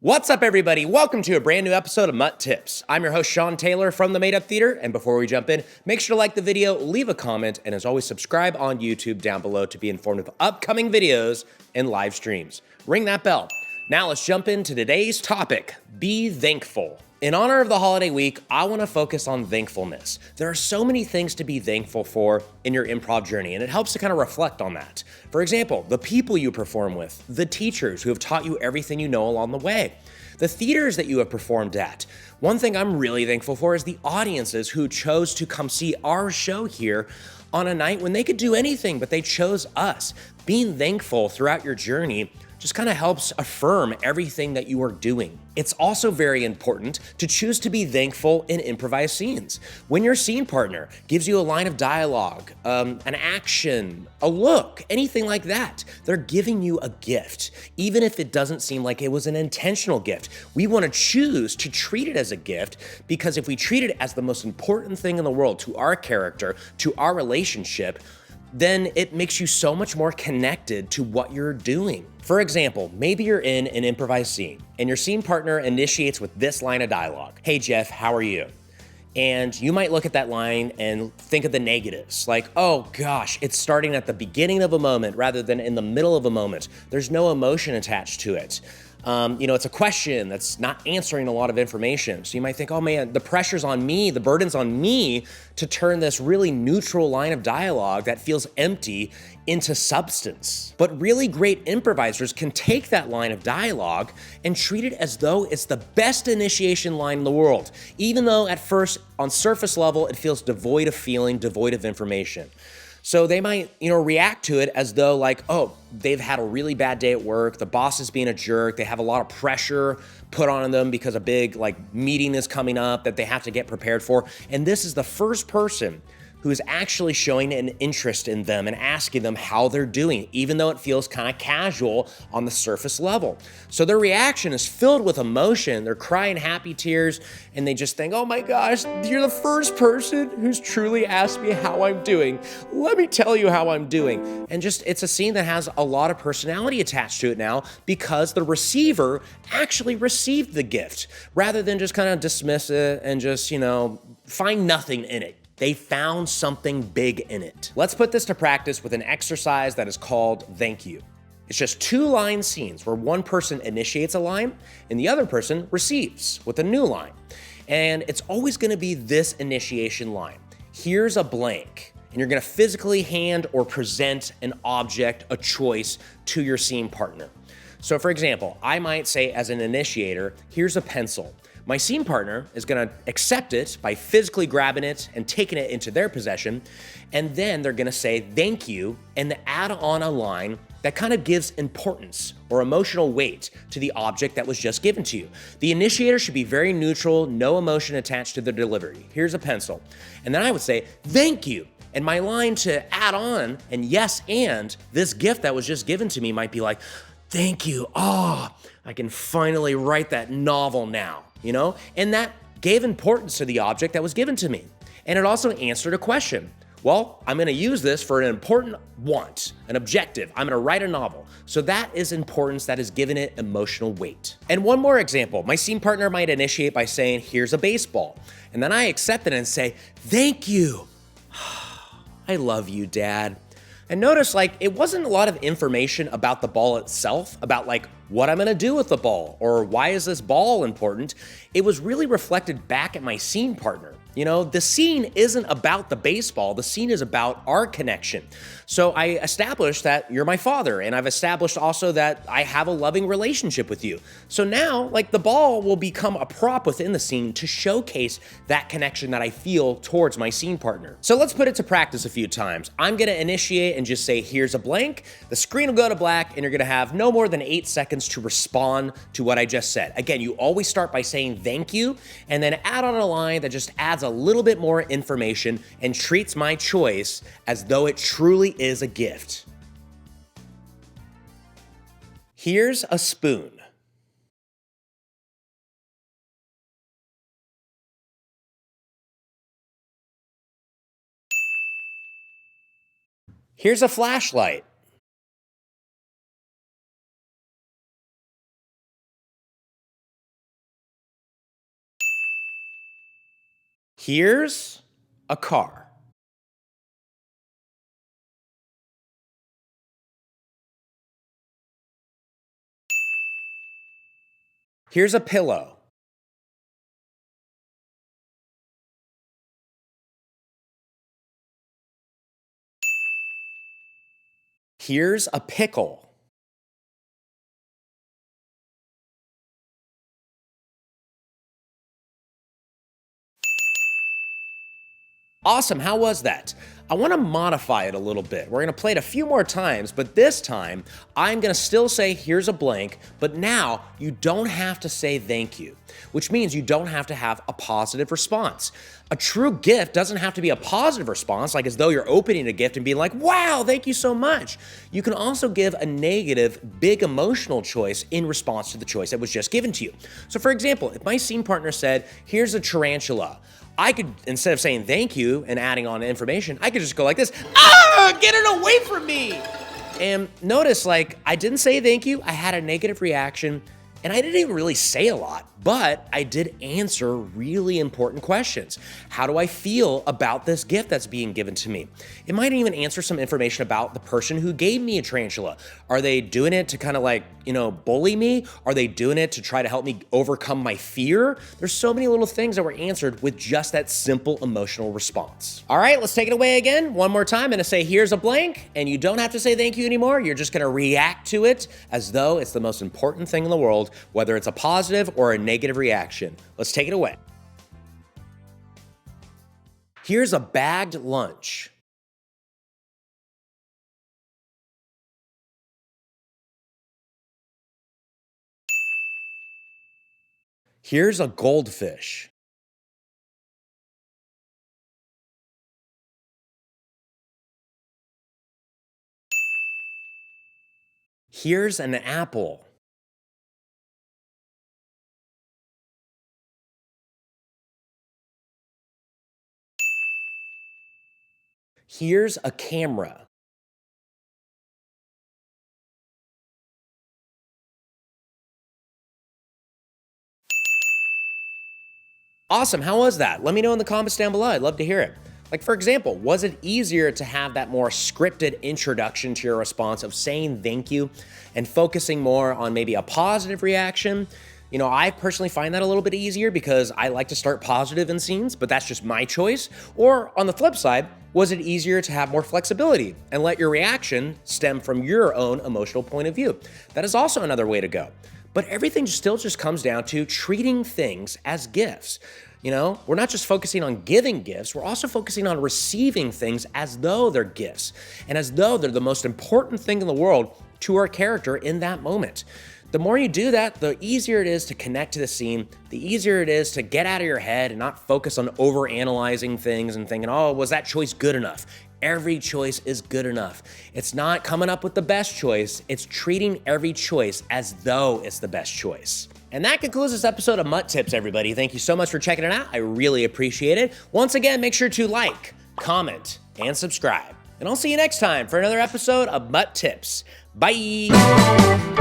What's up, everybody? Welcome to a brand new episode of MUT Tips. I'm your host, Sean Taylor from the Made Up Theater, and before we jump in, make sure to like the video, leave a comment, and as always, subscribe on YouTube down below to be informed of upcoming videos and live streams. Ring that bell. Now let's jump into today's topic, be thankful. In honor of the holiday week, I want to focus on thankfulness. There are so many things to be thankful for in your improv journey, and it helps to kind of reflect on that. For example, the people you perform with, the teachers who have taught you everything you know along the way, the theaters that you have performed at. One thing I'm really thankful for is the audiences who chose to come see our show here on a night when they could do anything, but they chose us. Being thankful throughout your journey just kind of helps affirm everything that you are doing. It's also very important to choose to be thankful in improvised scenes. When your scene partner gives you a line of dialogue, an action, a look, anything like that, they're giving you a gift. Even if it doesn't seem like it was an intentional gift, we want to choose to treat it as a gift, because if we treat it as the most important thing in the world to our character, to our relationship, then it makes you so much more connected to what you're doing. For example, maybe you're in an improvised scene and your scene partner initiates with this line of dialogue. Hey Jeff, how are you? And you might look at that line and think of the negatives, like, oh gosh, it's starting at the beginning of a moment rather than in the middle of a moment. There's no emotion attached to it. It's a question that's not answering a lot of information. So you might think, oh man, the pressure's on me, the burden's on me to turn this really neutral line of dialogue that feels empty into substance. But really great improvisers can take that line of dialogue and treat it as though it's the best initiation line in the world, even though at first, on surface level, it feels devoid of feeling, devoid of information. So they might, react to it as though like, oh, they've had a really bad day at work, the boss is being a jerk, they have a lot of pressure put on them because a big meeting is coming up that they have to get prepared for. And this is the first person who is actually showing an interest in them and asking them how they're doing, even though it feels kind of casual on the surface level. So their reaction is filled with emotion. They're crying happy tears, and they just think, oh my gosh, you're the first person who's truly asked me how I'm doing. Let me tell you how I'm doing. And it's a scene that has a lot of personality attached to it now because the receiver actually received the gift rather than just kind of dismiss it and just, find nothing in it. They found something big in it. Let's put this to practice with an exercise that is called thank you. It's just two line scenes where one person initiates a line and the other person receives with a new line. And it's always gonna be this initiation line. Here's a blank, and you're gonna physically hand or present an object, a choice, to your scene partner. So for example, I might say as an initiator, here's a pencil. My scene partner is gonna accept it by physically grabbing it and taking it into their possession, and then they're gonna say thank you and add on a line that kind of gives importance or emotional weight to the object that was just given to you. The initiator should be very neutral, no emotion attached to the delivery. Here's a pencil. And then I would say, thank you. And my line to add on, and yes, and this gift that was just given to me might be like, thank you, I can finally write that novel now. And that gave importance to the object that was given to me. And it also answered a question. Well, I'm gonna use this for an important want, an objective. I'm gonna write a novel. So that is importance that has given it emotional weight. And one more example, my scene partner might initiate by saying, here's a baseball. And then I accept it and say, thank you. I love you, Dad. And notice it wasn't a lot of information about the ball itself, about what I'm gonna do with the ball or why is this ball important. It was really reflected back at my scene partner. The scene isn't about the baseball, the scene is about our connection. So I established that you're my father, and I've established also that I have a loving relationship with you. So now, the ball will become a prop within the scene to showcase that connection that I feel towards my scene partner. So let's put it to practice a few times. I'm gonna initiate and just say, here's a blank. The screen will go to black, and you're gonna have no more than 8 seconds to respond to what I just said. Again, you always start by saying thank you, and then add on a line that just adds a little bit more information and treats my choice as though it truly is a gift. Here's a spoon. Here's a flashlight. Here's a car. Here's a pillow. Here's a pickle. Awesome, how was that? I wanna modify it a little bit. We're gonna play it a few more times, but this time, I'm gonna still say, here's a blank, but now you don't have to say thank you, which means you don't have to have a positive response. A true gift doesn't have to be a positive response, like as though you're opening a gift and being like, wow, thank you so much. You can also give a negative, big emotional choice in response to the choice that was just given to you. So for example, if my scene partner said, here's a tarantula, I could, instead of saying thank you and adding on information, I could just go like this, get it away from me. And notice, like, I didn't say thank you, I had a negative reaction, and I didn't even really say a lot, but I did answer really important questions. How do I feel about this gift that's being given to me? It might even answer some information about the person who gave me a tarantula. Are they doing it to kind of like, bully me? Are they doing it to try to help me overcome my fear? There's so many little things that were answered with just that simple emotional response. All right, let's take it away again. One more time, I'm gonna say, here's a blank, and you don't have to say thank you anymore. You're just gonna react to it as though it's the most important thing in the world, whether it's a positive or a negative reaction. Let's take it away. Here's a bagged lunch. Here's a goldfish. Here's an apple. Here's a camera. Awesome, how was that? Let me know in the comments down below, I'd love to hear it. Like for example, was it easier to have that more scripted introduction to your response of saying thank you and focusing more on maybe a positive reaction? I personally find that a little bit easier because I like to start positive in scenes, but that's just my choice. Or on the flip side, was it easier to have more flexibility and let your reaction stem from your own emotional point of view? That is also another way to go. But everything still just comes down to treating things as gifts. We're not just focusing on giving gifts, we're also focusing on receiving things as though they're gifts and as though they're the most important thing in the world to our character in that moment. The more you do that, the easier it is to connect to the scene, the easier it is to get out of your head and not focus on overanalyzing things and thinking, oh, was that choice good enough? Every choice is good enough. It's not coming up with the best choice, it's treating every choice as though it's the best choice. And that concludes this episode of MUT Tips, everybody. Thank you so much for checking it out. I really appreciate it. Once again, make sure to like, comment, and subscribe. And I'll see you next time for another episode of MUT Tips. Bye.